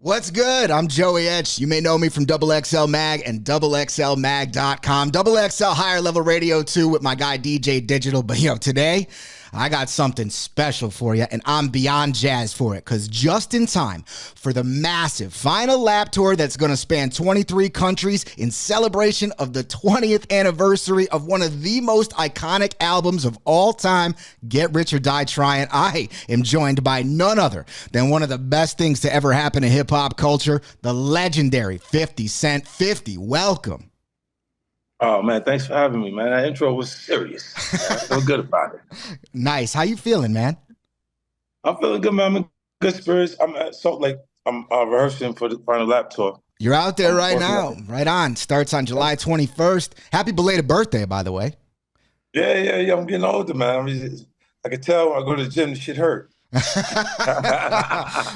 What's good? I'm Joey Etch. You may know me from Double XL Mag and doublexlmag.com. Double XL higher level radio too with my guy DJ Digital. But today I got something special for you, and I'm beyond jazzed for it because just in time for the massive final lap tour that's going to span 23 countries in celebration of the 20th anniversary of one of the most iconic albums of all time, Get Rich or Die Tryin', I am joined by none other than one of the best things to ever happen in hip-hop culture, the legendary 50 Cent. 50, welcome. Oh man, thanks for having me, man. That intro was serious. I feel good about it. Nice. How you feeling, man? I'm feeling good, man. I'm in good spirits. I'm at Salt Lake. I'm rehearsing for the final lap tour. You're out there I'm right working now. on it. Right on. Starts on July 21st. Happy belated birthday, by the way. Yeah. I'm getting older, man. I can tell when I go to the gym, the shit hurt.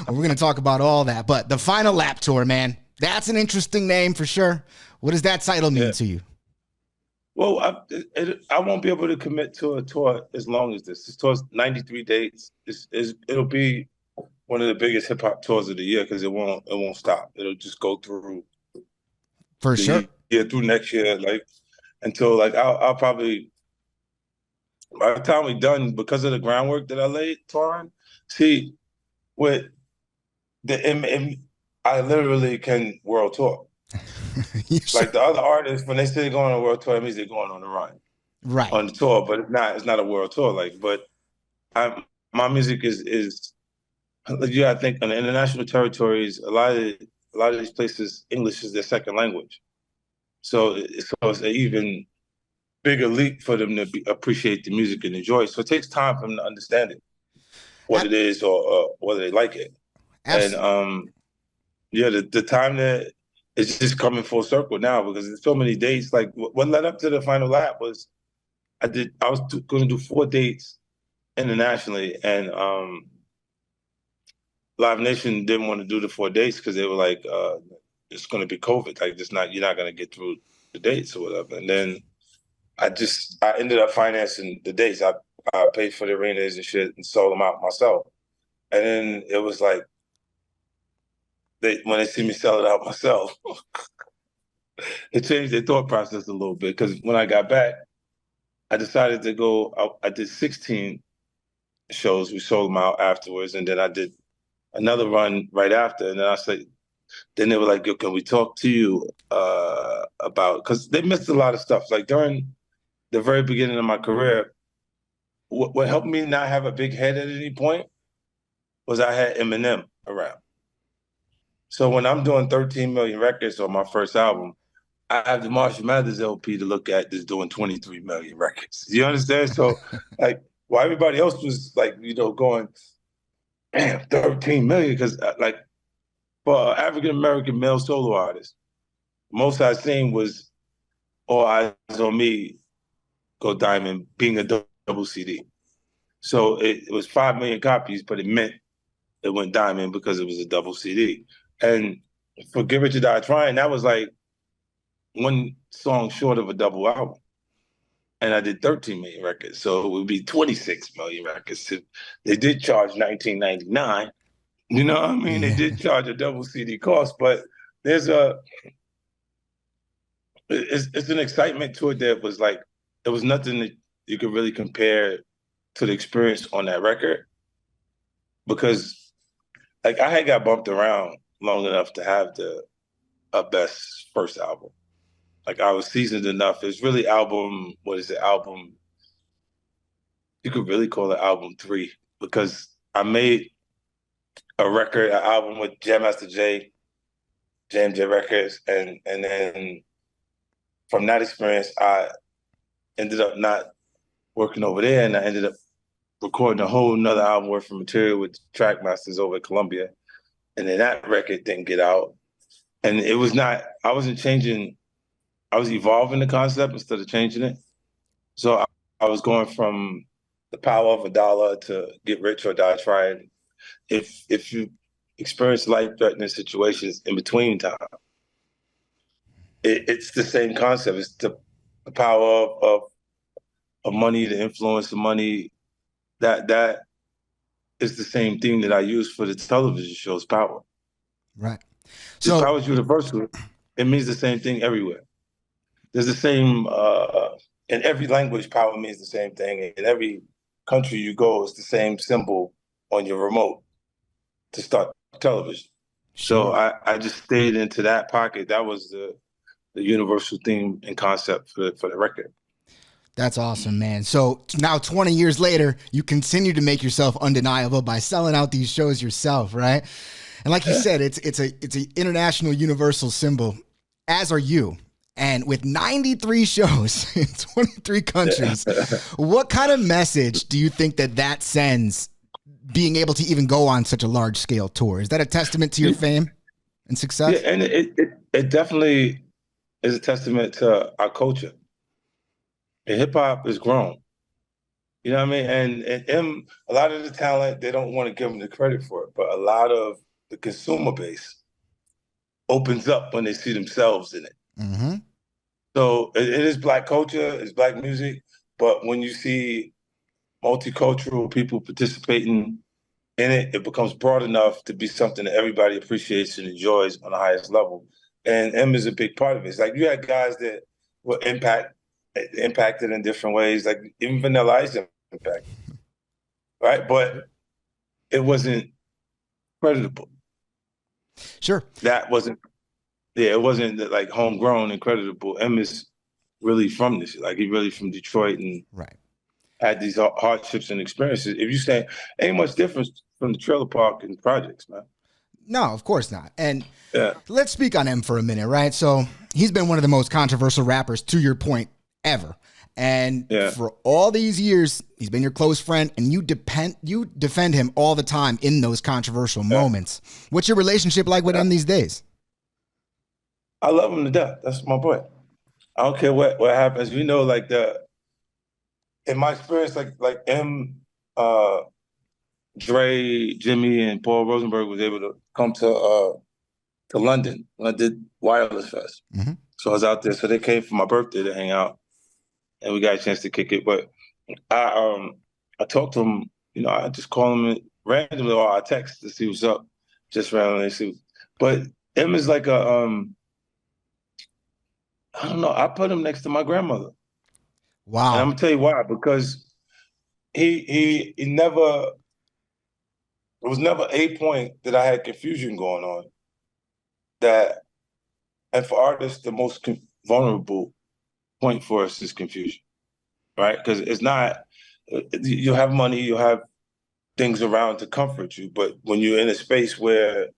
We're going to talk about all that. But the final lap tour, man, that's an interesting name for sure. What does that title mean Yeah. to you? Well, I won't be able to commit to a tour as long as this. This tour's 93 dates. It'll be one of the biggest hip hop tours of the year because it won't stop. It'll just go through For sure. the year through next year, like until like I'll probably by the time we're done because of the groundwork that I laid, touring. See, with I literally can world tour. Like the other artists, when they say they're going on a world tour, it means they're going on the run Right. on the tour, but it's not a world tour. Like, but my music is you gotta think on the international territories, a lot of these places, English is their second language. So it's an even bigger leap for them to appreciate the music and enjoy it. So it takes time for them to understand it, what A- it is or whether they like it. And abs- yeah, the time that it's just coming full circle now because there's so many dates. Like what led up to the final lap was I was going to do 4 dates internationally, and Live Nation didn't want to do the 4 dates because they were like, it's going to be COVID. Like, you're not going to get through the dates or whatever. And then I ended up financing the dates. I paid for the arenas and shit and sold them out myself. And then it was like, when they see me sell it out myself, it changed their thought process a little bit. Because when I got back, I decided to go. I did 16 shows. We sold them out afterwards, and then I did another run right after. And then I said, then they were like, "Yo, can we talk to you about?" Because they missed a lot of stuff. Like during the very beginning of my career, what helped me not have a big head at any point was I had Eminem around. So when I'm doing 13 million records on my first album, I have the Marshall Mathers LP to look at that's doing 23 million records. You understand? So like, while everybody else was like, going, damn, 13 million, because like for an African American male solo artist, most I seen was All Eyes on Me, Go Diamond, being a double CD. So it was 5 million copies, but it meant it went diamond because it was a double CD. And for Get Rich or Die Tryin', that was like one song short of a double album. And I did 13 million records. So it would be 26 million records. They did charge $19.99. You know what I mean? They yeah. did charge a double CD cost, but there's it's an excitement to it that was like, there was nothing that you could really compare to the experience on that record because like I had got bumped around long enough to have a best first album. Like I was seasoned enough. It's really album, what is it? Album, you could really call it album 3 because I made an album with Jam Master Jay, JMJ Records, and then from that experience, I ended up not working over there, and I ended up recording a whole nother album worth of material with track masters over at Columbia. And then that record didn't get out. And it was not, I wasn't changing, I was evolving the concept instead of changing it. So I was going from the power of a dollar to Get Rich or Die Tryin'. If you experience life-threatening situations in between time, it's the same concept. It's the power of money, the influence of money. That is the same thing that I use for the television show's Power. Right. This So power is universal. It means the same thing everywhere. There's the same in every language. Power means the same thing. In every country you go, it's the same symbol on your remote to start television. So sure. I just stayed into that pocket. That was the universal theme and concept for the record. That's awesome, man. So now 20 years later, you continue to make yourself undeniable by selling out these shows yourself, right? And like you said, it's an international universal symbol, as are you. And with 93 shows in 23 countries, what kind of message do you think that sends, being able to even go on such a large scale tour? Is that a testament to your fame and Yeah, success? and it definitely is a testament to our culture. And hip hop is grown. You know what I mean? And him, a lot of the talent, they don't want to give him the credit for it, but a lot of the consumer base opens up when they see themselves in it. Mm-hmm. So it is Black culture, it's Black music, but when you see multicultural people participating in it, it becomes broad enough to be something that everybody appreciates and enjoys on the highest level. And M is a big part of it. It's like you had guys that were impacted in different ways, like even Vanilla Ice impacted, right? But it wasn't creditable. Sure. That wasn't, yeah, it wasn't like homegrown and creditable. M is really from this, like he really from Detroit and Right. had these hardships and experiences. If you say ain't much difference from the trailer park and projects, man. No, of course not. And Yeah, let's speak on him for a minute, right? So he's been one of the most controversial rappers, to your point, ever. And yeah. for all these years, he's been your close friend, and you defend him all the time in those controversial Yeah. moments. What's your relationship like with him these days? I love him to death. That's my boy. I don't care what happens. You know, like in my experience, like M, uh, Dre, Jimmy, and Paul Rosenberg was able to come to London when I did Wireless Fest. Mm-hmm. So I was out there. So they came for my birthday to hang out, and we got a chance to kick it. But I talked to him. You know, I just call him randomly or I text to see what's up, just randomly see. But M is like I don't know. I put him next to my grandmother. And I'm Wow. gonna tell you why, because he never there was never a point that I had confusion going on that and for artists the most vulnerable point for us is confusion, right? Because it's not you have money, you have things around to comfort you, but when you're in a space where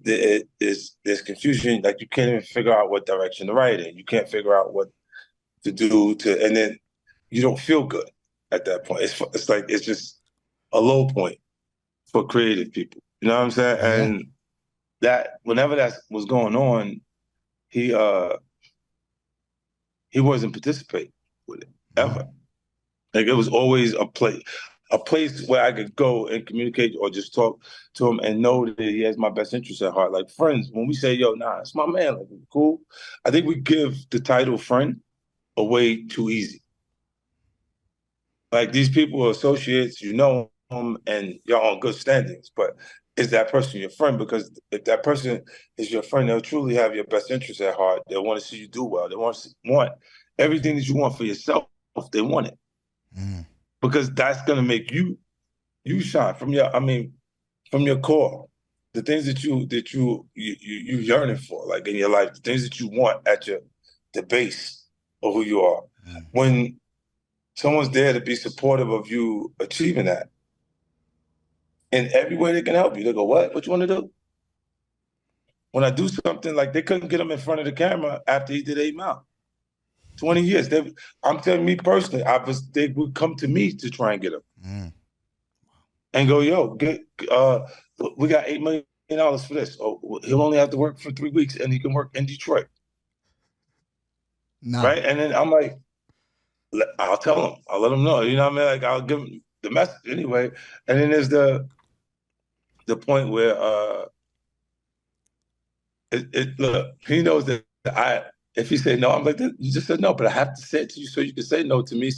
there's confusion, like you can't even figure out what direction to write in, you can't figure out what to do to, and then you don't feel good at that point. It's like it's just a low point for creative people. You know what I'm saying? Yeah. And that whenever that was going on, he uh he wasn't participating with it Mm-hmm. ever. Like it was always a place where I could go and communicate or just talk to him and know that he has my best interest at heart. Like friends, when we say, yo, nah, it's my man, like cool. I think we give the title friend away too easy. Like these people are associates, you know them, and you're on good standings. But is that person your friend? Because if that person is your friend, they'll truly have your best interest at heart. They want to see you do well. They want everything that you want for yourself. They want it Mm. because that's gonna make you shine from your. I mean, from your core. The things that you yearning for, like in your life, the things that you want at the base of who you are. Mm. When someone's there to be supportive of you achieving that in every way they can help you. They go, what you want to do? When I do something, like they couldn't get him in front of the camera after he did 8 Mile. 20 years. I'm telling me personally, they would come to me to try and get him Mm. and go, yo, we got $8 million for this. Oh, he'll only have to work for 3 weeks and he can work in Detroit. No. Right. And then I'm like, I'll tell him, I'll let him know. You know what I mean? Like I'll give him the message anyway. And then there's the point where look, he knows that if he said no, I'm like, you just said no, but I have to say it to you so you can say no to me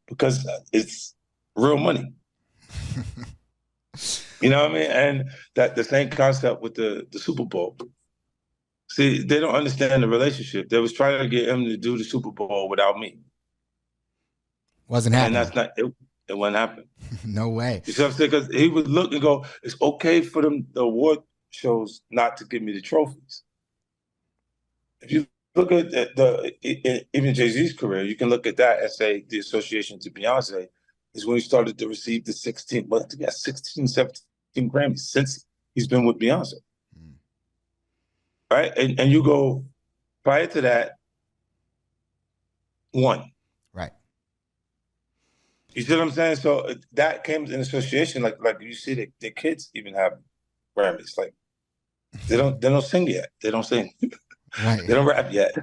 because it's real money. You know what I mean? And that the same concept with the Super Bowl. See, they don't understand the relationship. They was trying to get him to do the Super Bowl without me. Wasn't And happening. that's not it. It wouldn't happen. No way. You see what I'm saying? Because he would look and go, it's okay for them, the award shows, not to give me the trophies. If you look at even Jay-Z's career, you can look at that and say the association to Beyonce is when he started to receive the 16, well, I think he has 16, 17 Grammys since he's been with Beyonce. Right? And you go, prior to that, one. Right. You see what I'm saying? So that came in association, like you see the kids even have Grammys. Like they don't sing yet. They don't sing. Right. They don't rap yet.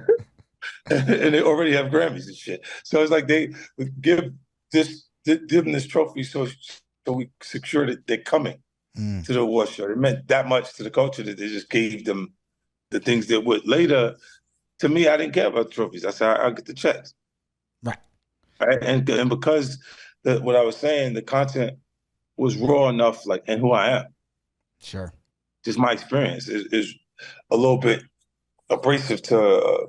And they already have Grammys and shit. So it's like they give them this trophy so we secure that they're coming to the award show. It meant that much to the culture that they just gave them the things that would later. To me, I didn't care about the trophies. I said I'll get the checks. Right. And because what I was saying, the content was raw enough, like, and who I am. Sure. Just my experience is a little bit abrasive to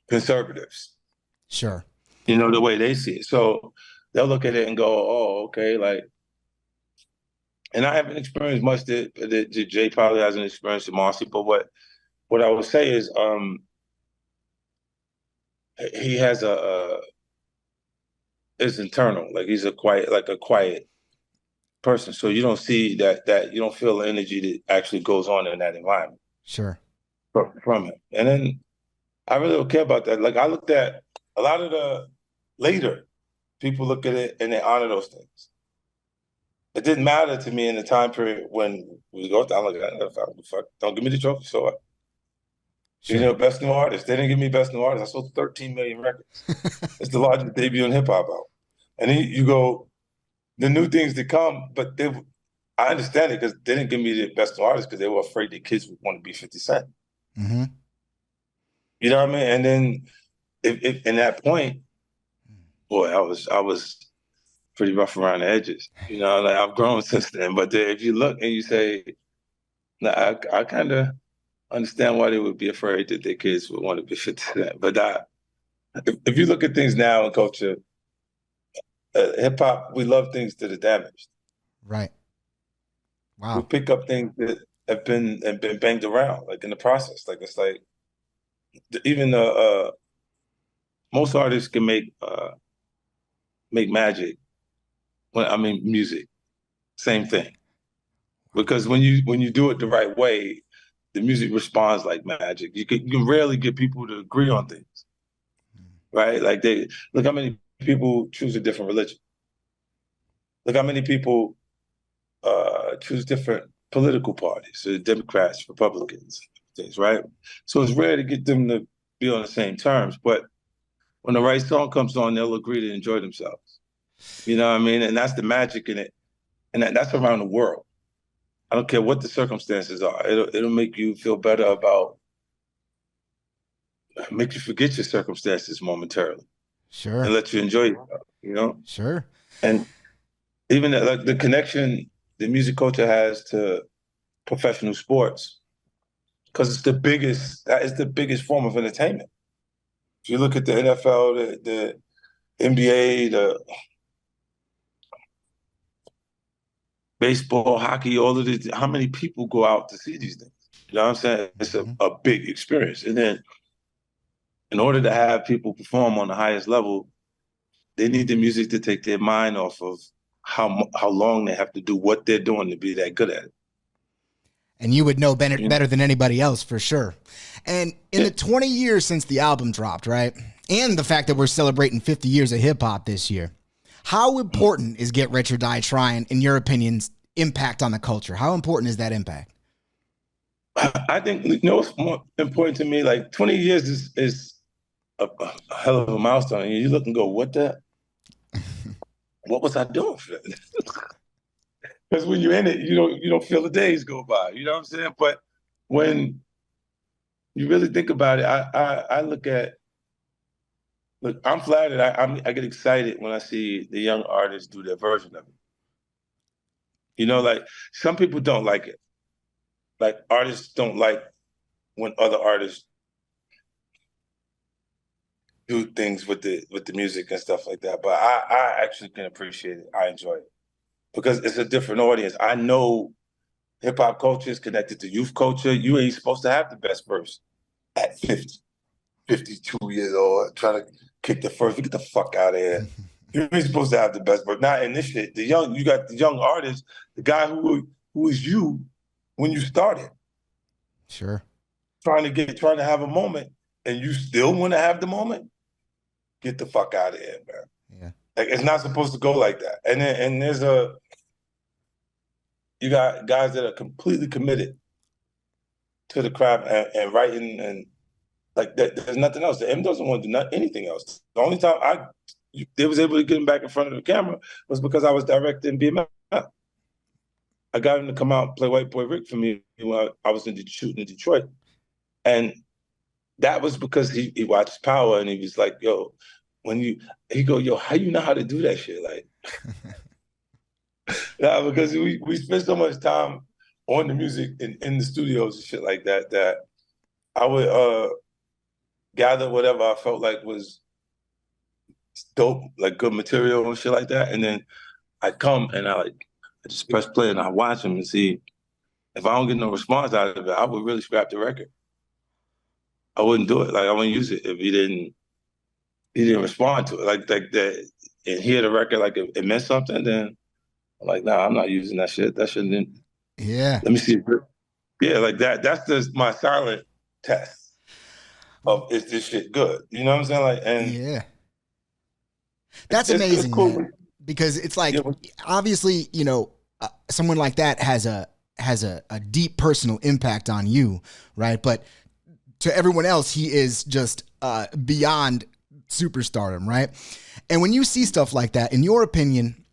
conservatives. Sure. You know, the way they see it. So they'll look at it and go, oh, okay, like, and I haven't experienced much that Jay probably hasn't experienced at Marcy, but what I would say is he has it's internal. Like he's a quiet person. So you don't see that you don't feel the energy that actually goes on in that environment. Sure. From him. And then I really don't care about that. Like I looked at a lot of the later people look at it and they honor those things. It didn't matter to me in the time period when we go down like fuck, don't give me the trophy. So what? Sure. You know, best new artist. They didn't give me best new artist. I sold 13 million records. It's the largest debut in hip hop album. And then you go, the new things that come, but I understand it because they didn't give me the best new artist because they were afraid that kids would want to be 50 Cent. Mm-hmm. You know what I mean? And then if in that point, boy, I was pretty rough around the edges. You know, like I've grown since then. But if you look and you say, nah, I kind of understand why they would be afraid that their kids would want to be 50 Cent. But if you look at things now in culture, hip hop, we love things that are damaged. Right. Wow. We pick up things that have been banged around, like in the process. Like it's like even most artists can make magic. Music, same thing. Because when you do it the right way, the music responds like magic. You can rarely get people to agree on things, right? Like they look how many people choose a different religion. Look how many people choose different political parties, so Democrats, Republicans, things, right? So it's rare to get them to be on the same terms. But when the right song comes on, they'll agree to enjoy themselves. You know what I mean? And that's the magic in it. And that's around the world. I don't care what the circumstances are. It'll make you feel better make you forget your circumstances momentarily. Sure. And let you enjoy yourself, you know? Sure. And even like the connection the music culture has to professional sports, because that is the biggest form of entertainment. If you look at the NFL, the NBA, the baseball, hockey, all of this, how many people go out to see these things? You know what I'm saying? It's a big experience. And then in order to have people perform on the highest level, they need the music to take their mind off of how long they have to do what they're doing to be that good at it. And you would know better than anybody else for sure. And in the 20 years since the album dropped, right? And the fact that we're celebrating 50 years of hip hop this year, how important is Get Rich or Die Tryin', in your opinion's impact on the culture? How important is that impact? I think, you know, what's more important to me, like 20 years is a hell of a milestone. And you look and go, what was I doing for that? Because when you're in it, you don't feel the days go by. You know what I'm saying? But when you really think about it, I look, I'm flattered. I get excited when I see the young artists do their version of it. You know, like some people don't like it. Like artists don't like when other artists do things with the music and stuff like that. But I actually can appreciate it. I enjoy it because it's a different audience. I know hip hop culture is connected to youth culture. You ain't supposed to have the best verse at 50, 52 years old, trying to kick the first. Get the fuck out of here. You ain't supposed to have the best verse. Not in this shit. You got the young artist, the guy who is you when you started. Sure. Trying to have a moment, and you still want to have the moment. Get the fuck out of here, man. Yeah. Like it's not supposed to go like that. And then you got guys that are completely committed to the craft and writing and like that. There's nothing else. The M doesn't want to do anything else. The only time they was able to get him back in front of the camera was because I was directing BMF. I got him to come out and play White Boy Rick for me when I was shooting in Detroit. And that was because he watched Power and he was like, yo, he go, yo, how you know how to do that shit? Like, yeah, because we spent so much time on the music in the studios and shit like that, that I would gather whatever I felt like was dope, like good material and shit like that. And then I come and I just press play and I watch him and see if I don't get no response out of it, I would really scrap the record. I wouldn't do it. Like I wouldn't use it if he didn't respond to it. Like that and hear the record like it meant something, then I'm like, nah, I'm not using that shit. That shit didn't. Yeah. Let me see. Yeah, like that. That's just my silent test of is this shit good? You know what I'm saying? Like, and yeah. That's it's amazing, cool. man. Because it's like, Yeah. obviously, you know, someone like that has a deep personal impact on you, right? But to everyone else, he is just beyond superstardom, right? And when you see stuff like that, in your opinion,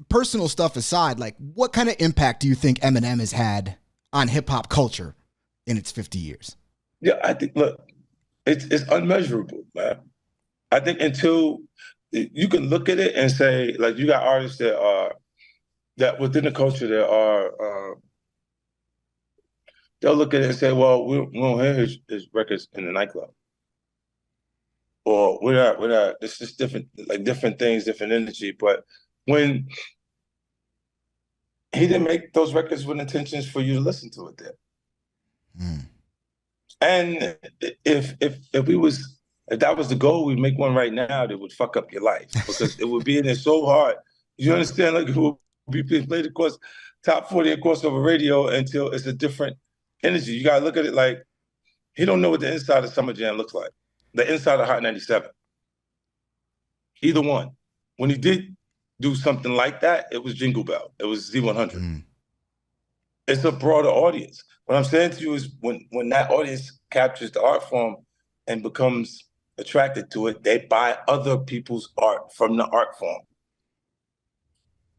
personal stuff aside, like what kind of impact do you think Eminem has had on hip hop culture in its 50 years? Yeah, I think, look, it's unmeasurable, man. I think until you can look at it and say, like, you got artists that within the culture that are, they'll look at it and say, well, we don't hear his records in the nightclub. Or we're not, it's just different, like different things, different energy. But when he didn't make those records with intentions for you to listen to it there. Mm. And if that was the goal, we'd make one right now that would fuck up your life because it would be in there so hard. You understand? Like it would be played across top 40 and crossover radio until it's a different energy. You gotta look at it like he don't know what the inside of Summer Jam looks like. The inside of Hot 97. Either one. When he did do something like that, it was Jingle Bell. It was Z100. Mm. It's a broader audience. What I'm saying to you is when that audience captures the art form and becomes attracted to it, they buy other people's art from the art form.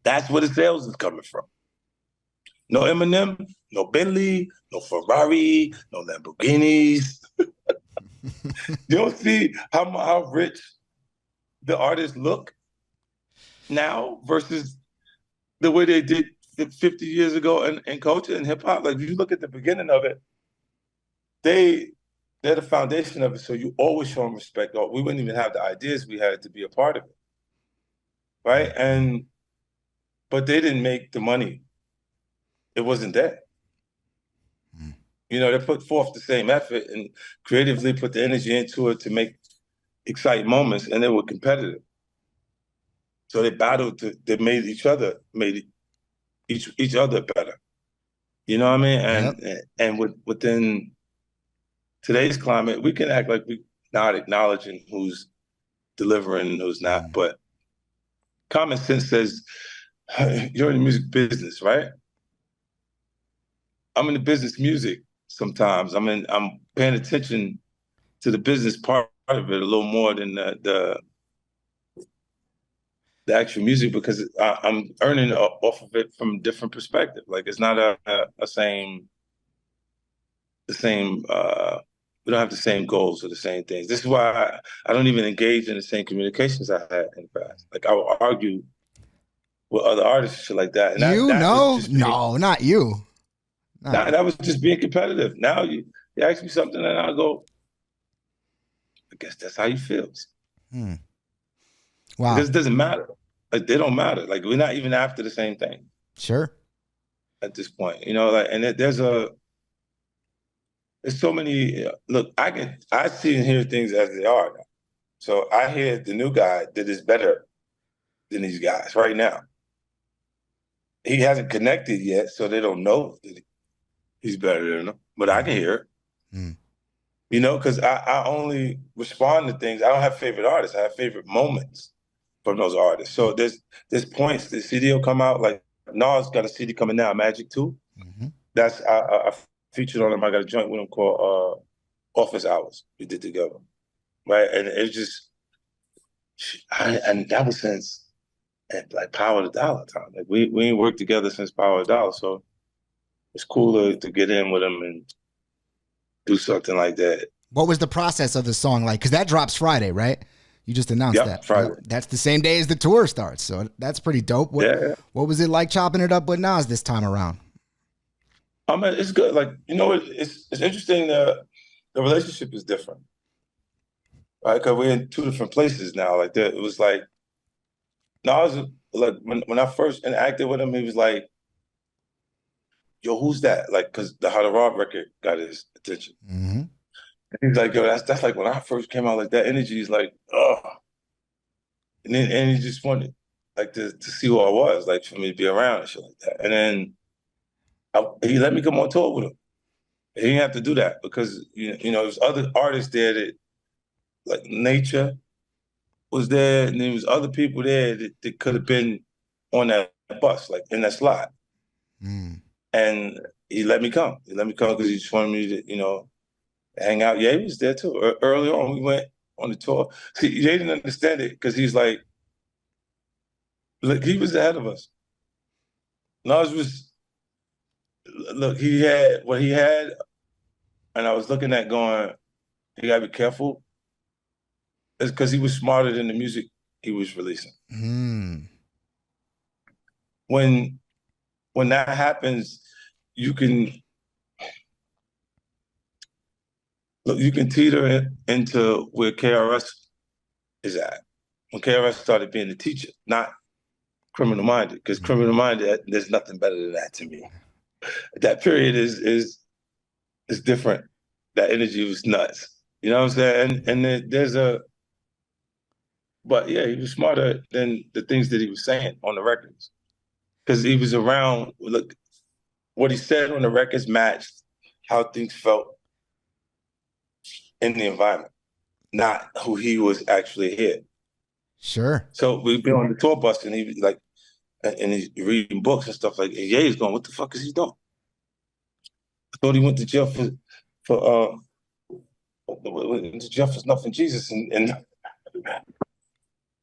That's where the sales is coming from. No Eminem, no Bentley, no Ferrari, no Lamborghinis. You don't see how rich the artists look now versus the way they did 50 years ago in culture and hip hop. Like if you look at the beginning of it, they're the foundation of it. So you always show them respect. Or we wouldn't even have the ideas we had to be a part of it. Right? But they didn't make the money. It wasn't there. Mm. You know, they put forth the same effort and creatively put the energy into it to make exciting moments, and they were competitive. So they battled. They made each other better. You know what I mean? And within today's climate, we can act like we not acknowledging who's delivering and who's not. But common sense says you're in the music business, right? I'm in the business music sometimes. I'm paying attention to the business part of it a little more than the actual music because I'm earning off of it from a different perspective. Like it's not the same. We don't have the same goals or the same things. This is why I don't even engage in the same communications I had in the past. Like I will argue with other artists and shit like that. And You that was know? just being, No, not you. Not nah, you. that was just being competitive. Now you ask me something and I go, I guess that's how you feel. Hmm. Wow. Because it doesn't matter. Like they don't matter. Like we're not even after the same thing Sure. at this point. Like and there's so many look, I see and hear things as they are now. So I hear the new guy that is better than these guys right now. He hasn't connected yet, so they don't know that he's better than them. But I can hear it. Hmm. Because I only respond to things. I don't have favorite artists. I have favorite moments from those artists. So there's points. The CD will come out. Like Nas got a CD coming now, Magic 2. Hmm. That's I featured on him. I got a joint with him called Office Hours. We did together, right? And it's just, and that was since like Power of the Dollar time. Like we ain't worked together since Power of the Dollar, so it's cool to get in with him and do something like that. What was the process of the song like? Because that drops Friday, right? You just announced Yep, that. Yep. Friday. That's the same day as the tour starts. So that's pretty dope. Yeah. What was it like chopping it up with Nas this time around? I mean, it's good. Like, it's interesting. The relationship is different, right? Because we're in two different places now. Like, it was like, Nas, like, when I first interacted with him, he was like, yo, who's that? Like, because the How to Rob record got his attention. Mm-hmm. And he's like, yo, that's like when I first came out, like, that energy is like, oh. And he just wanted, like, to see who I was, like, for me to be around and shit like that. And then he let me come on tour with him. He didn't have to do that because there's other artists there that like Nature was there, and there was other people there that could have been on that bus, like in that slot. Mm. And he let me come. He let me come because he just wanted me to, hang out. Yeah, he was there too. Early on, we went on the tour. See, Jay didn't understand it because he's like, look, he was ahead of us. Nas was, look, he had what he had, and I was looking at going, you gotta be careful. It's because he was smarter than the music he was releasing. Mm. When that happens, you can look, you can teeter into where KRS is at. When KRS started being a teacher, not criminal minded, because criminal minded, there's nothing better than that to me. That period is different. That energy was nuts. You know what I'm saying? And there's but yeah, he was smarter than the things that he was saying on the records. Because he was around, look, what he said on the records matched how things felt in the environment, not who he was actually here. Sure. So we'd be on the tour bus and he'd be like, and he's reading books and stuff like, and Ye's going, what the fuck is he doing? I thought he went to jail for went to jail for snuffing Jesus and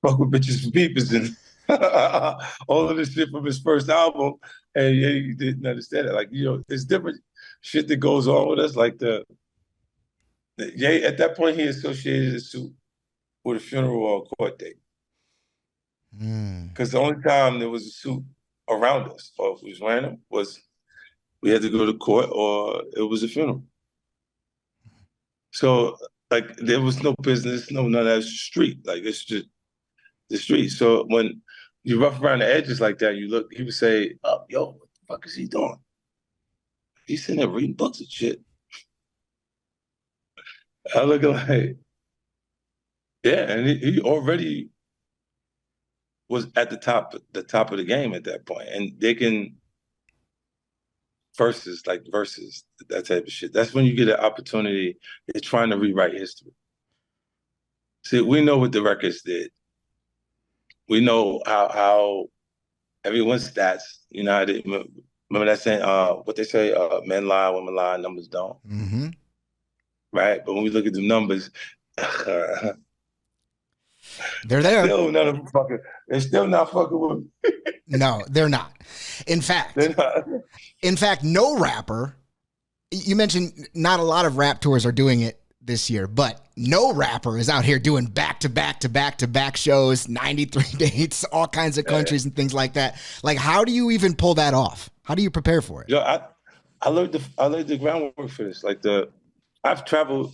fuck with bitches for peepers and all of this shit from his first album. And yeah, he didn't understand it. Like, there's different shit that goes on with us. Like Ye, at that point, he associated a suit with a funeral or a court date. Because the only time there was a suit around us, or if we was wearing them, was we had to go to court or it was a funeral. So, like, there was no business, none of that. It's the street. Like, it's just the street. So when you rough around the edges like that, you look, he would say, oh, yo, what the fuck is he doing? He's sitting there reading books and shit. I look like, yeah, and he already was at the top of the game at that point. And they can verses, that type of shit. That's when you get an opportunity. They're trying to rewrite history. See, we know what the records did. We know how everyone's stats, how they, remember that saying, what they say, men lie, women lie, numbers don't. Mm-hmm. Right? But when we look at the numbers, they're there. still none of them fucking, they're still not fucking with me. No, they're not. In fact, no rapper. You mentioned not a lot of rap tours are doing it this year, but no rapper is out here doing back to back to back to back shows, 93 dates, all kinds of countries and things like that. Like, how do you even pull that off? How do you prepare for it? Yo, I laid the groundwork for this. I've traveled.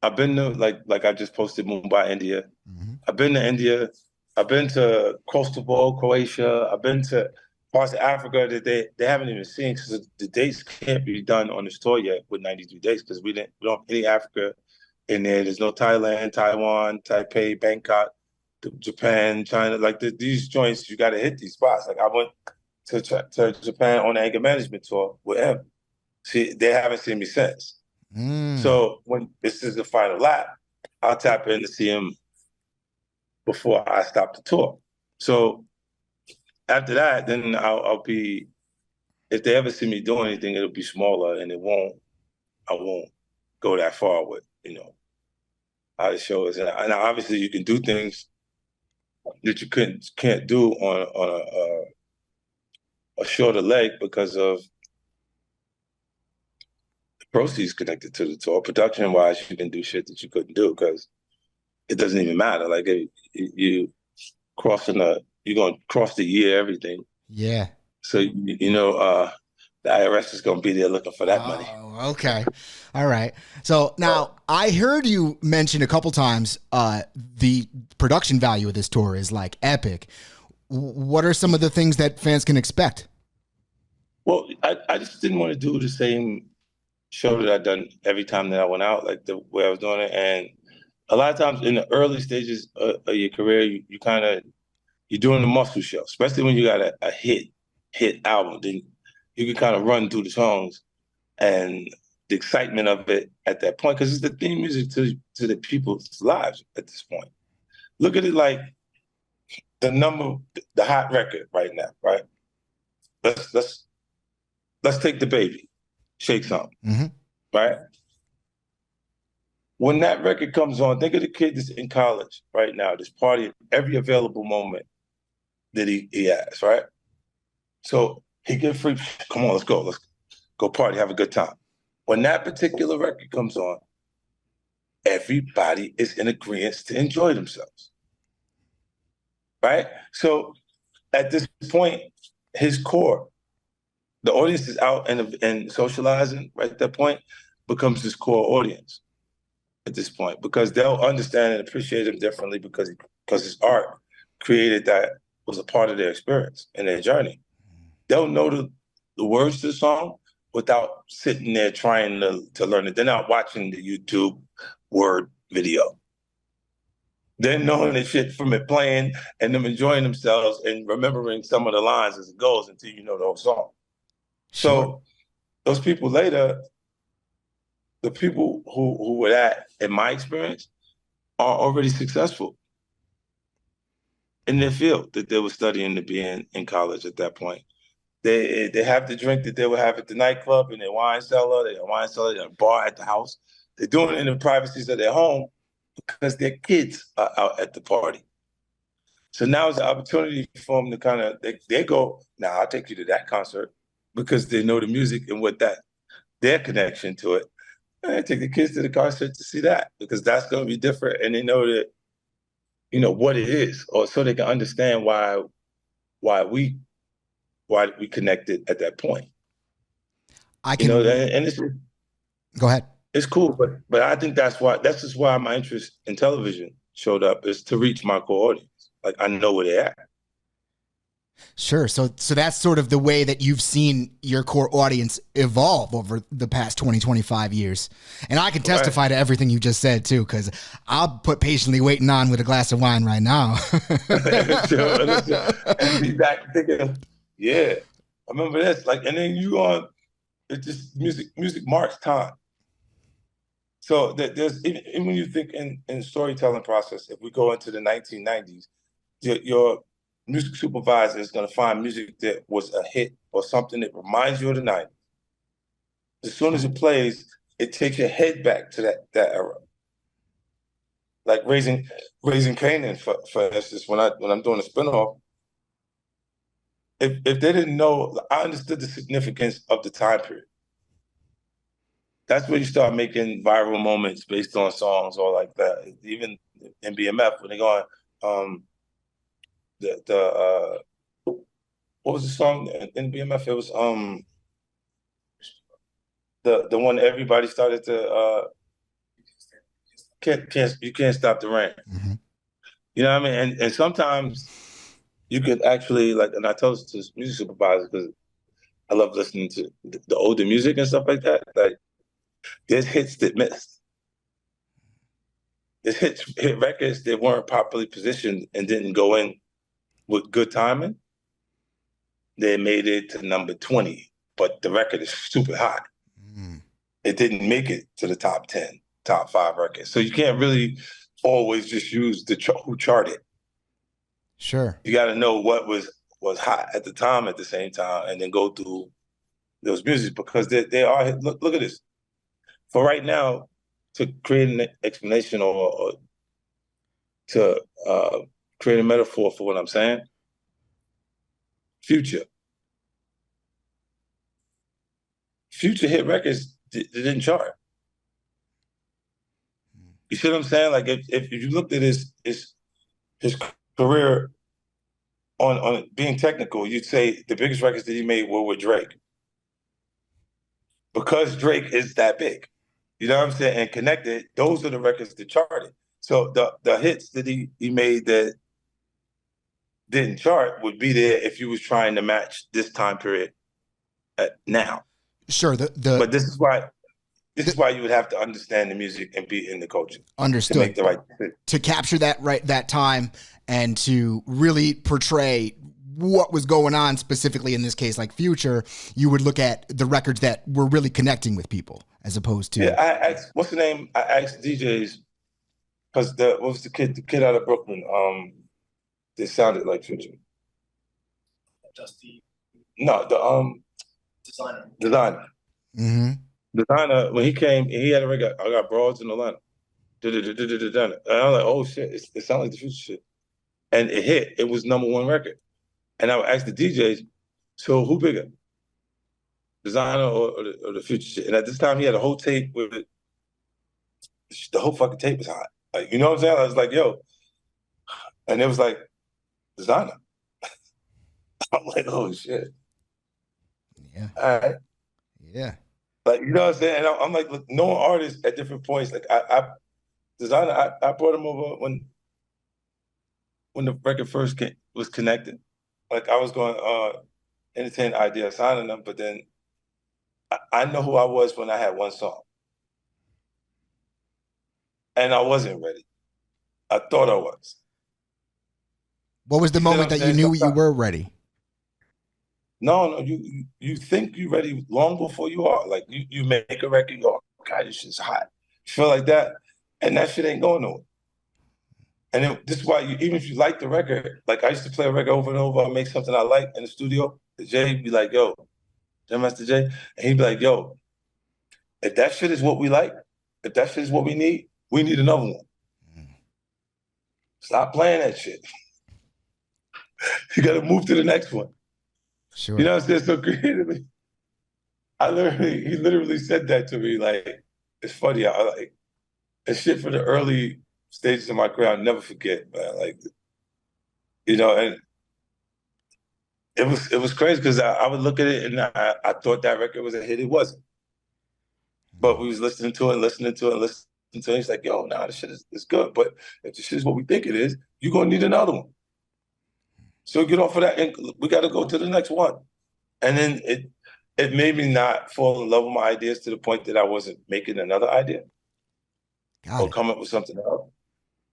I've been to like I just posted Mumbai, India. Mm-hmm. I've been to India. I've been to Kosovo, Croatia. I've been to parts of Africa that they haven't even seen because the dates can't be done on this tour yet with 93 days because we don't have any Africa in there. There's no Thailand, Taiwan, Taipei, Bangkok, Japan, China. These joints, you got to hit these spots. Like I went to Japan on the anger management tour with him. See, they haven't seen me since. So when this is the final lap, I'll tap in to see him before I stop the tour. So after that, then I'll be, if they ever see me doing anything, it'll be smaller and I won't go that far with, how the show is. And obviously you can do things that you can't do on a shorter leg because of the proceeds connected to the tour. Production wise, you can do shit that you couldn't do because it doesn't even matter. Like you're going to cross the year, everything. Yeah. So, the IRS is going to be there looking for that money. Oh, okay. All right. So now I heard you mention a couple times the production value of this tour is like epic. What are some of the things that fans can expect? Well, I just didn't want to do the same show that I'd done every time that I went out, like the way I was doing it. And a lot of times in the early stages of your career, you're doing the muscle show, especially when you got a hit album. Then you can kind of run through the songs and the excitement of it at that point, because it's the theme music to the people's lives at this point. Look at it like the hot record right now, right? Let's take the baby, Shake Something, right? When that record comes on, think of the kid that's in college right now, just partying every available moment that he has, right? So he get free, come on, let's go party, have a good time. When that particular record comes on, everybody is in agreement to enjoy themselves, right? So at this point, his core, the audience is out and socializing right at that point, becomes his core audience at this point, because they'll understand and appreciate him differently because his art created that was a part of their experience and their journey. They'll know the words to the song without sitting there trying to learn it. They're not watching the YouTube word video. They're knowing the shit from it playing and them enjoying themselves and remembering some of the lines as it goes until you know the whole song. Sure. So those people later, the people who were that, in my experience, are already successful in their field that they were studying to be in college at that point. They have the drink that they would have at the nightclub, in their wine cellar, their bar at the house. They're doing it in the privacies of their home because their kids are out at the party. So now it's an opportunity for them to kind of, they go, now I'll take you to that concert because they know the music and their connection to it. And I take the kids to the concert to see that because that's going to be different. And they know that, what it is, or so they can understand why we connected at that point. And it's, go ahead. It's cool, but I think that's just why my interest in television showed up, is to reach my core audience. Like, I know where they're at. Sure. So that's sort of the way that you've seen your core audience evolve over the past 20, 25 years. And I can testify to everything you just said too, because I'll put patiently waiting on with a glass of wine right now. And be back thinking, yeah, I remember this. Like, and then it's just music marks time. So there's, even when you think in storytelling process, if we go into the 1990s, your music supervisor is going to find music that was a hit or something that reminds you of the 90s. As soon as it plays, it takes your head back to that era. Like Raising Canaan, for instance, when I'm doing a spinoff, if they didn't know, I understood the significance of the time period. that's where you start making viral moments based on songs or like that. Even in BMF when they go on the what was the song in BMF? It was the one everybody started to can't stop the rain. Mm-hmm. You know what I mean? And sometimes you could actually like, and I tell this to music supervisors because I love listening to the older music and stuff like that. Like there's hits that missed. There's hit records that weren't properly positioned and didn't go in with good timing. They made it to number 20, but the record is super hot. Mm. It didn't make it to the top 10, top 5 records. So you can't really always just use who charted. Sure. You got to know what was hot at the time at the same time, and then go through those music because they are. Look at this. For right now, to create an explanation or to create a metaphor for what I'm saying, Future hit records they didn't chart. You see what I'm saying? Like if you looked at his career on being technical, you'd say the biggest records that he made were with Drake. Because Drake is that big. You know what I'm saying? And connected, those are the records that charted. So the hits that he made that didn't chart would be there if you was trying to match this time period now. Sure. But this is why you would have to understand the music and be in the culture. Understood. To make the right decision. To capture that time and to really portray what was going on specifically in this case, like Future, you would look at the records that were really connecting with people as opposed to. Yeah, I asked, what's the name? I asked DJs because what was the kid out of Brooklyn? That sounded like Future. Justy. No, the Designer. Mm-hmm. Designer, when he came, he had a record. I got broads in Atlanta. And I'm like, oh shit, it sounds like the Future shit. And it hit. It was #1 record. And I would ask the DJs, so who bigger? Designer or the Future shit? And at this time, he had a whole tape with it. The whole fucking tape was hot. Like, you know what I'm saying? I was like, yo. And it was like, Designer. I'm like, oh shit. Yeah. All right. Yeah. Like, you know what I'm saying? And I'm like, look, knowing artists at different points. Like, Designer, I brought him over when the record first was connected. Like, I was going entertain the idea of signing them, but then I know who I was when I had one song. And I wasn't ready. I thought I was. What was the moment that you knew you were ready? No, you think you're ready long before you are. Like you make a record, you go, oh, God, this shit's hot. You feel like that, and that shit ain't going nowhere. And then, this is why even if you like the record, like I used to play a record over and over, I make something I like in the studio. Jay'd be like, yo, Jam Master Jay, and he'd be like, yo, if that shit is what we like, if that shit is what we need another one. Stop playing that shit. You got to move to the next one. Sure. You know what I'm saying? So creatively, he literally said that to me. Like, it's funny. I like, it's shit for the early stages of my career. I'll never forget, man. Like, you know, and it was crazy because I would look at it and I thought that record was a hit. It wasn't. But we was listening to it. He's like, yo, nah, this shit is good. But if this shit is what we think it is, you're going to need another one. So get off of that and we got to go to the next one. And then it made me not fall in love with my ideas to the point that I wasn't making another idea or come up with something else.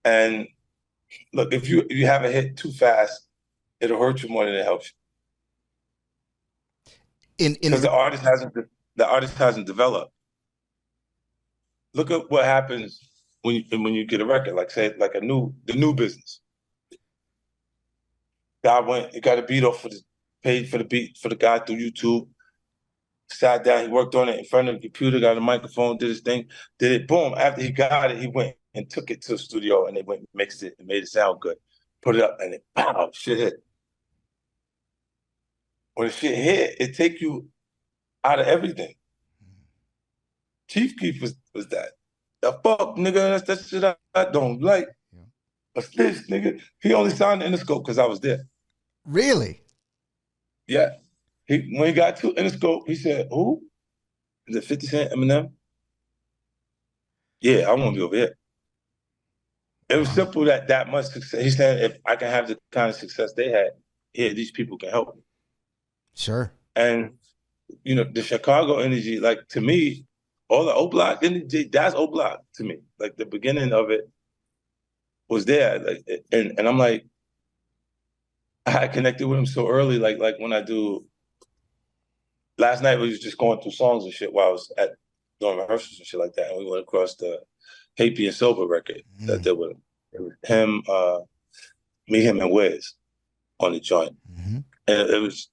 And look, if you have a hit too fast, it'll hurt you more than it helps you. Because the artist hasn't developed. Look at what happens when you get a record, like say like the new business. He got a beat off paid for the beat for the guy through YouTube. Sat down, he worked on it in front of the computer, got a microphone, did his thing, did it, boom. After he got it, he went and took it to the studio and they went and mixed it and made it sound good. Put it up and it, pow, shit hit. When the shit hit, it take you out of everything. Chief Keef was that. The fuck, nigga, that's that shit I don't like. Yeah. What's this, nigga? He only signed Interscope because I was there. Really? Yeah. When he got to Interscope, he said, who? Is it 50 Cent, Eminem? Yeah, I want to be over here. It was simple that much success. He said, if I can have the kind of success they had, here, these people can help me. Sure. And, you know, the Chicago energy, like, to me, all the O-Block energy, that's O-Block to me. Like, the beginning of it was there. Like, and I'm like, I connected with him so early. Like when I do, last night we was just going through songs and shit while I was doing rehearsals and shit like that. And we went across the Happy and Sober record that they were. It was him, me, him, and Wiz on the joint. Mm-hmm. And it was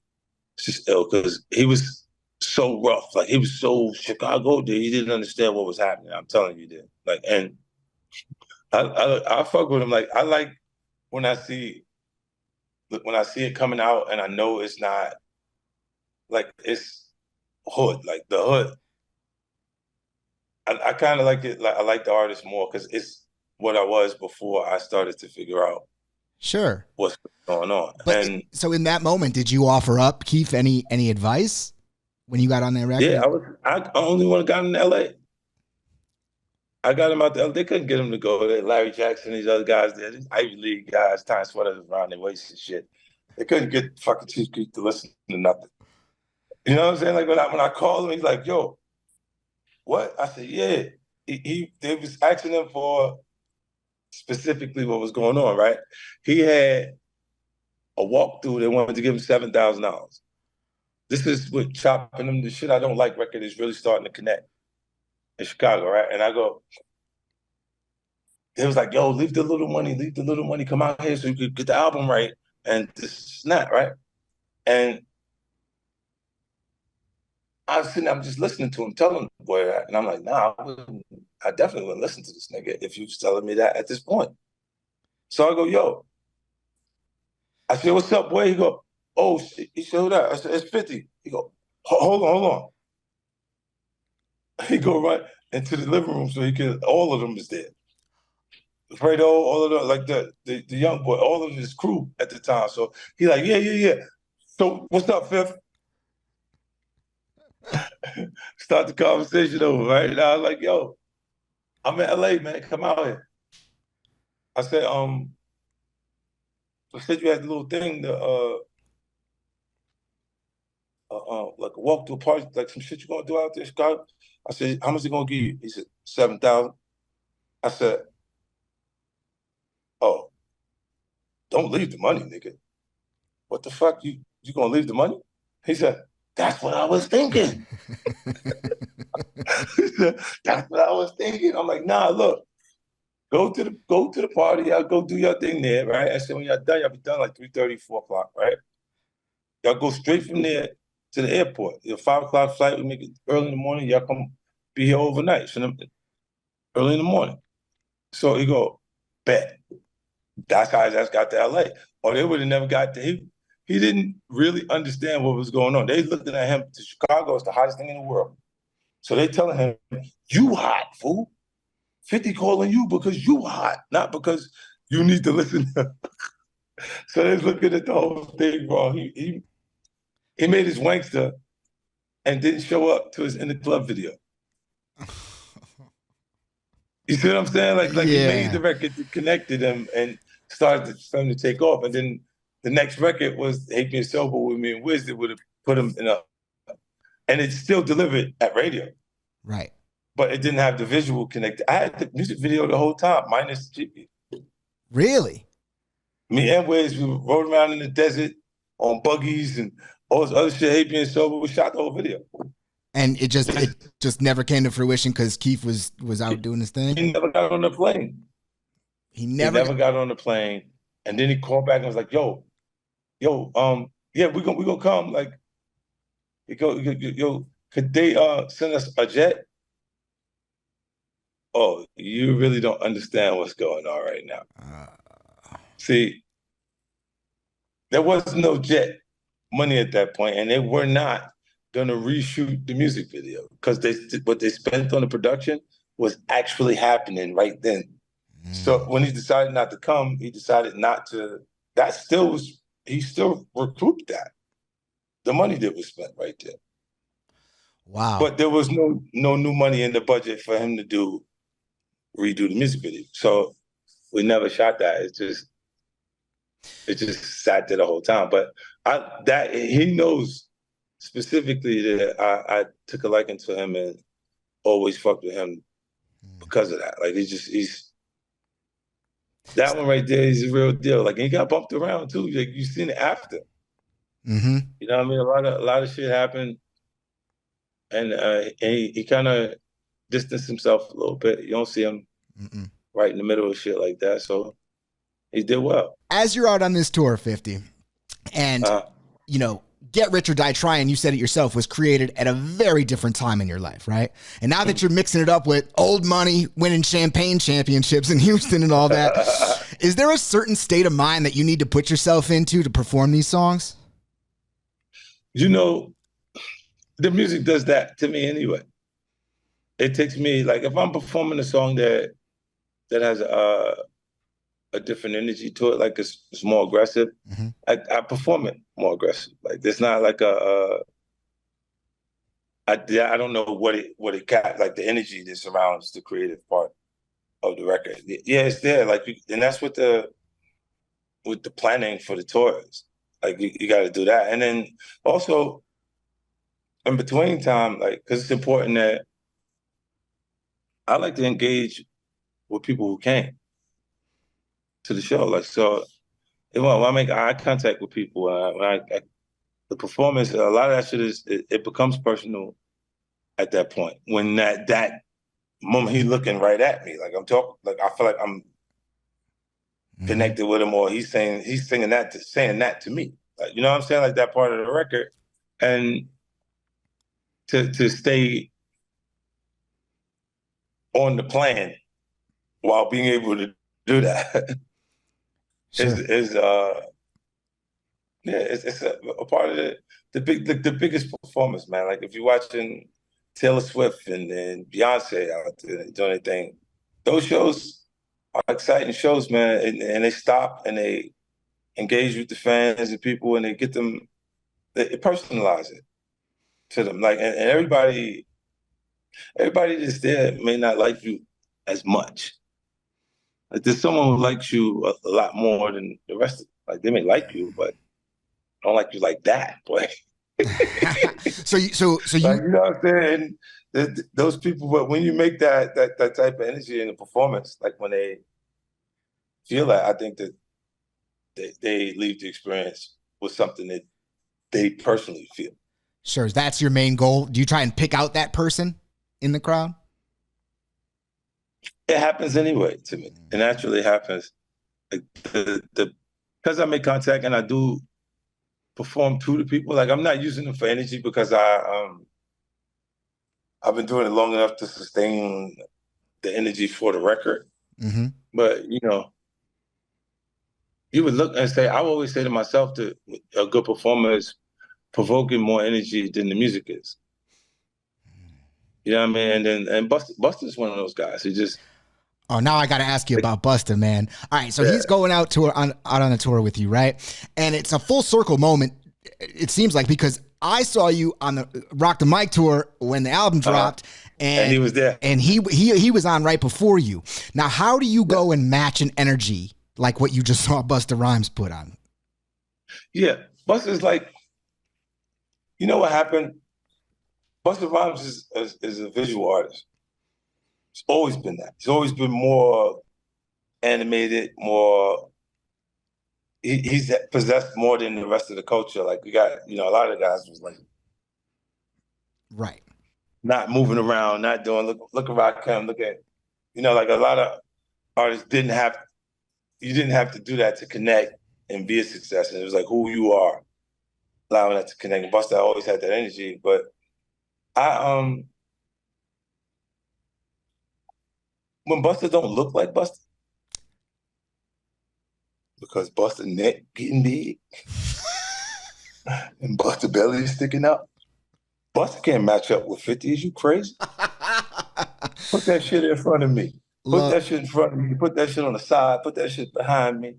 just ill because he was so rough. Like, he was so Chicago that he didn't understand what was happening. I'm telling you, that. Like, and I fuck with him. Like, I like when I see it coming out and I know it's not like it's hood, like the hood. I kind of like it. Like, I like the artist more because it's what I was before I started to figure out Sure. what's going on. But And so in that moment, did you offer up, Keef, any advice when you got on that record? yeah, I only one got in LA. I got him out there. They couldn't get him to go. Larry Jackson, these other guys there, these Ivy League guys, tying sweaters around their waist and shit. They couldn't get fucking Chief Keef to listen to nothing. You know what I'm saying? Like, when I called him, he's like, yo, what? I said, yeah. They was asking him for specifically what was going on, right? He had a walkthrough. They wanted to give him $7,000. This is what chopping them. The shit I don't like record is really starting to connect in Chicago, right? And I go, they was like, yo, leave the little money, come out here so you could get the album right. And this is not, right? And I was sitting, I'm just listening to him, telling the boy that. And I'm like, nah, I definitely wouldn't listen to this nigga if you was telling me that at this point. So I go, yo. I said, what's up, boy? He go, oh, shit. He said, who that? I said, it's 50. He go, hold on. He go right into the living room so he could, all of them is there. Fredo, all of them, like the young boy, all of his crew at the time. So he like, yeah. So what's up, Fifth? Start the conversation over, right? And I was like, yo, I'm in LA, man. Come out here. I said, I said you had the little thing, like a walk to a party, like some shit you gonna do out there in Chicago. I said, how much they gonna give you? He said, 7,000. I said, oh, don't leave the money, nigga. What the fuck? You gonna leave the money? He said, that's what I was thinking. He said, that's what I was thinking. I'm like, nah, look, go to the party. Y'all go do your thing there, right? I said, when y'all done, y'all be done like 3:30, 4 o'clock, right? Y'all go straight from there to the airport. Your 5 o'clock flight, we make it early in the morning. Y'all come be here overnight. So early in the morning. So he go, bet. That's how I just got to LA. Or they would have never got to him. He didn't really understand what was going on. They looked at him to Chicago as the hottest thing in the world. So they telling him, you hot, fool. 50 calling you because you hot, not because you need to listen. So they're looking at the whole thing wrong. He made his wankster and didn't show up to his In the Club video. You see what I'm saying? Like he made the record that connected him and started for him to take off. And then the next record was Happy and Sober with me and Wiz that would have put him in a, and it still delivered at radio. Right. But it didn't have the visual connect. I had the music video the whole time, minus GP. Really? Me and Wiz, we rode around in the desert on buggies and all this other shit. Happy and Sober, we shot the whole video. And it just never came to fruition because Keef was out doing his thing. He never got on the plane. He never got on the plane. And then he called back and was like, yo, yeah, we gonna come. Like, he go, yo, could they send us a jet? Oh, you really don't understand what's going on right now. See, there was no jet money at that point, and they were not gonna reshoot the music video because what they spent on the production was actually happening right then. So when he decided not to come, he decided not to. That still was he still recouped that the money that was spent right there. Wow. But there was no new money in the budget for him to redo the music video. So we never shot that. It just sat there the whole time. But that he knows specifically that I took a liking to him and always fucked with him because of that. Like he's that one right there is a real deal. Like he got bumped around too. Like you seen it after. Mm-hmm. You know what I mean? A lot of shit happened, and he kind of distanced himself a little bit. You don't see him right in the middle of shit like that. So he did well. As you're out on this tour, 50, and you know, Get Rich or Die Tryin', you said it yourself, was created at a very different time in your life, right? And now that you're mixing it up with old money, winning champagne championships in Houston and all that, is there a certain state of mind that you need to put yourself into to perform these songs? You know, the music does that to me anyway. It takes me, like, if I'm performing a song that has a different energy to it, like it's more aggressive, I perform it more aggressive. Like it's not like I don't know what it got, like the energy that surrounds the creative part of the record. Yeah, it's there. Like, and that's what the planning for the tour is. Like you got to do that, and then also in between time, like because it's important that I like to engage with people who came to the show. Like so, when I make eye contact with people, when the performance, a lot of that shit it becomes personal at that point. When that moment he's looking right at me, like I'm talking, like I feel like I'm connected with him, or he's saying that to me. Like, you know what I'm saying? Like that part of the record, and to stay on the plan while being able to do that Sure. is yeah, it's a part of the biggest performance, man. Like if you're watching Taylor Swift and Beyonce out there doing their thing, those shows are exciting shows, man. And they stop and they engage with the fans and people, and they get them, they personalize it to them. Like and everybody that's there may not like you as much. Like there's someone who likes you a lot more than the rest of them. Like they may like you, but don't like you like that, boy. so you, Like, you know what I'm saying? Those people, but when you make that type of energy in the performance, like when they feel that, I think that they leave the experience with something that they personally feel. sure. That's your main goal. Do you try and pick out that person in the crowd? It happens anyway to me. It naturally happens. Like because I make contact and I do perform to the people. Like I'm not using them for energy because I've been doing it long enough to sustain the energy for the record. But you know, you would look and say, I always say to myself that a good performer is provoking more energy than the music is. You know what I mean? And Busta's one of those guys. He just Oh, now I got to ask you about Busta, man. All right, so yeah. he's going out on a tour with you, right? And it's a full circle moment, it seems like, because I saw you on the Rock the Mic tour when the album dropped, and he was there, and he was on right before you. Now, how do you go and match an energy like what you just saw Busta Rhymes put on? Yeah, Busta's like, you know what happened? Busta Rhymes is a visual artist. It's always been that. He's always been more animated, more. He's possessed more than the rest of the culture. Like we got, you know, a lot of the guys was like, right, not moving around, not doing look around him, look at, you know, like a lot of artists you didn't have to do that to connect and be a success. And it was like who you are, allowing that to connect. And Busta always had that energy, but I when Busta don't look like Busta, because Busta neck getting big and Busta belly is sticking out, Busta can't match up with 50. Is you crazy? Put that shit in front of me. Put Look, that shit in front of me. Put that shit on the side. Put that shit behind me.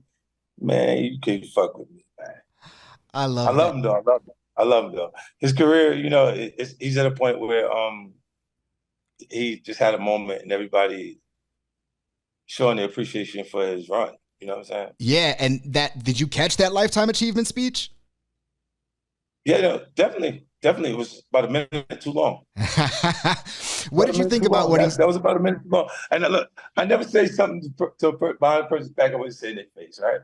Man, you can't fuck with me, man. I I love love that. him though. I love him. I love him though. His career, he's at a point where he just had a moment and everybody showing their appreciation for his run. You know what I'm saying? Yeah, and that did you catch that lifetime achievement speech? Yeah, no, definitely. Definitely. It was about a minute too long. What About a did you minute think too about long. what That, he's that was about a minute too long. And look, I never say something to behind a person's back. I wouldn't say in their face, right?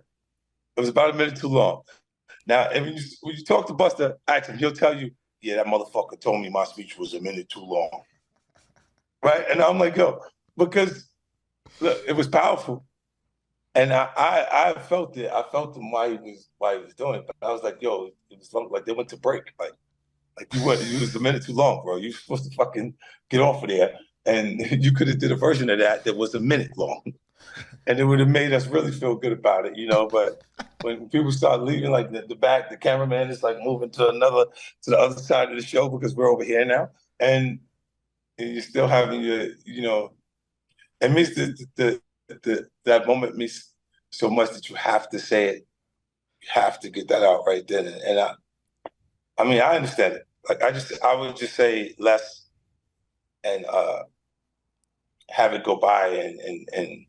It was about a minute too long. Now, and when you talk to Busta, ask him, he'll tell you, yeah, that motherfucker told me my speech was a minute too long. Right? And I'm like, yo, because look, it was powerful. And I felt it. I felt him while he was doing it. But I was like, yo, it was like they went to break. Like you was a minute too long, bro. You were supposed to fucking get off of there. And you could have did a version of that was a minute long. And it would have made us really feel good about it, But when people start leaving, like the back, the cameraman is like moving to the other side of the show because we're over here now, and you're still having it means that moment means so much that you have to say it, you have to get that out right then. And I mean, I understand it. Like I would just say less and have it go by and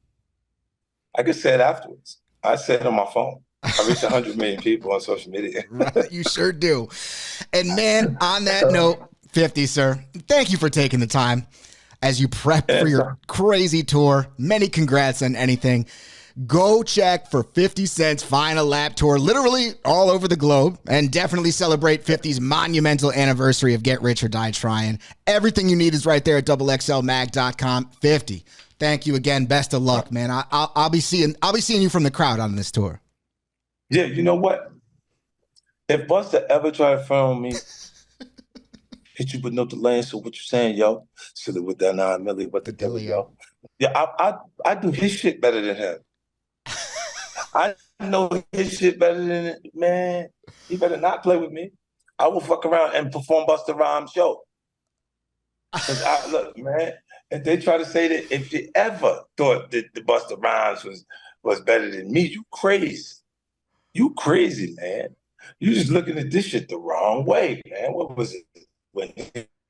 I could say it afterwards. I said it on my phone. I reached 100 million people on social media. Right, you sure do. And man, on that note, 50, sir, thank you for taking the time as you prep for your crazy tour. Many congrats on anything. Go check for 50 Cent's Final Lap Tour, literally all over the globe, and definitely celebrate 50's monumental anniversary of Get Rich or Die Tryin'. Everything you need is right there at XXLMag.com. 50. Thank you again. Best of luck, man. I'll be seeing you from the crowd on this tour. Yeah, you know what? If Busta ever try to phone me, hit you with no delay. So what you saying, yo? Silly with that 9 milli, what the deal, yo? Yeah, I do his shit better than him. I know his shit better than it, man. He better not play with me. I will fuck around and perform Busta Rhymes show. Cause look, man, if they try to say that if you ever thought that the Busta Rhymes was better than me, you crazy. You crazy, man. You just looking at this shit the wrong way, man. What was it? When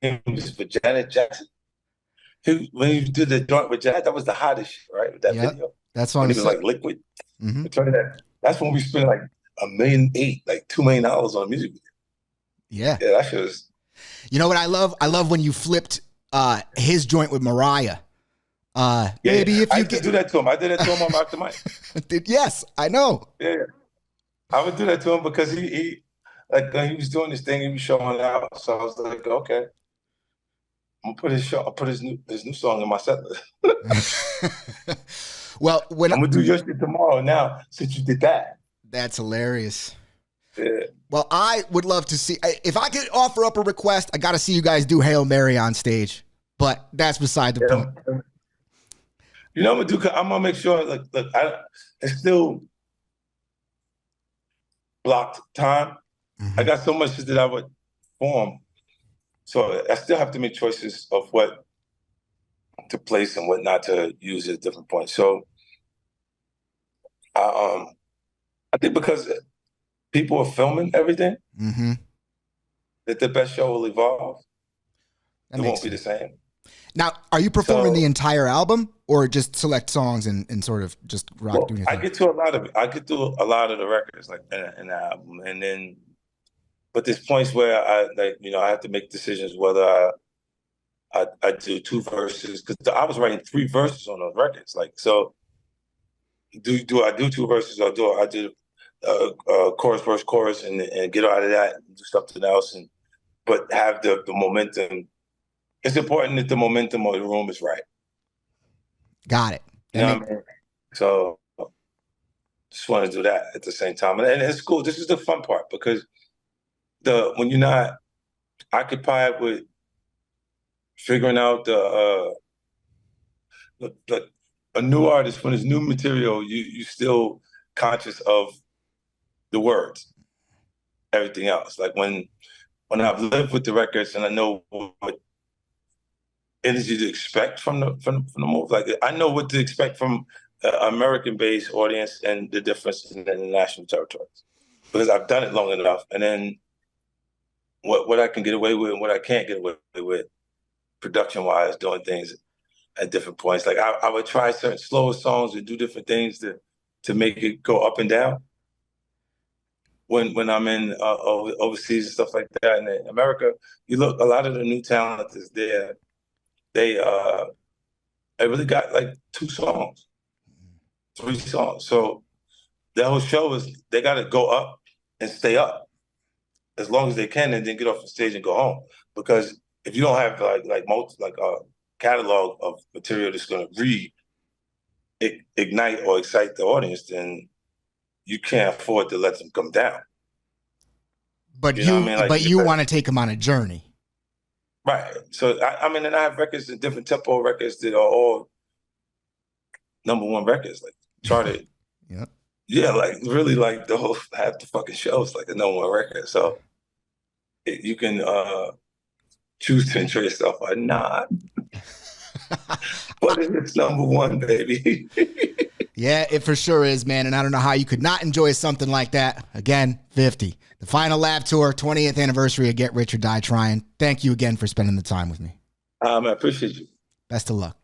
he was for Janet Jackson? When he did the joint with Janet, that was the hottest shit, right? With that video. That's what when I'm he was saying. like liquid. Mm-hmm. That's when we spent like $1.8 million, like $2 million on a music video. Yeah. Yeah, that shit was. You know what I love? I love when you flipped his joint with Mariah. Maybe if I you used to do that to him. I did that to him on Rock the Mic. Yes, I know. Yeah. I would do that to him because he like when he was doing this thing, he was showing out. So I was like, okay, I'm gonna put his new song in my set list. Well, I'm gonna do your shit tomorrow now since you did that. That's hilarious. Yeah. Well, I would love to see if I could offer up a request. I got to see you guys do Hail Mary on stage, but that's beside the point. You know what I'm gonna do? I'm gonna make sure. Look, it's still blocked time. I got so much shit that I would form. So I still have to make choices of what to place and what not to use at different points. So I think because people are filming everything, that the best show will evolve. It won't be the same. Now, are you performing the entire album or just select songs and sort of just rock doing your thing? I get to a lot of it. I get to a lot of the records like in the album. And then but there's points where I have to make decisions whether I do 2 verses because I was writing 3 verses on those records. Like, so do I do 2 verses or do I do chorus, verse, chorus and get out of that and do something else but have the momentum. It's important that the momentum of the room is right. Got it. You know what I mean? So just want to do that at the same time. And it's cool. This is the fun part because when you're not occupied with figuring out a new artist, when it's new material, you still conscious of the words, everything else. Like when when I've lived with the records and I know what energy to expect from the move. Like I know what to expect from an American-based audience and the difference in the international territories because I've done it long enough. And then what I can get away with and what I can't get away with, production-wise, doing things at different points. Like I would try certain slower songs and do different things to make it go up and down. When I'm in overseas and stuff like that, and in America, you look, a lot of the new talent is there. They really got like 2 songs, 3 songs. So the whole show is they got to go up and stay up as long as they can, and then get off the stage and go home. Because if you don't have like a catalog of material that's going to ignite or excite the audience, then you can't afford to let them come down. But you know what I mean? Like, but you want to take them on a journey. Right. So I mean, and I have records, and different tempo records that are all #1 records, like charted. Yeah. Yeah, like really, like the whole half the fucking show's like a #1 record. So you can choose to enjoy yourself or not. But it's #1, baby. Yeah, it for sure is, man. And I don't know how you could not enjoy something like that. Again, 50. The final lab tour, 20th anniversary of Get Rich or Die Tryin. Thank you again for spending the time with me. I appreciate you. Best of luck.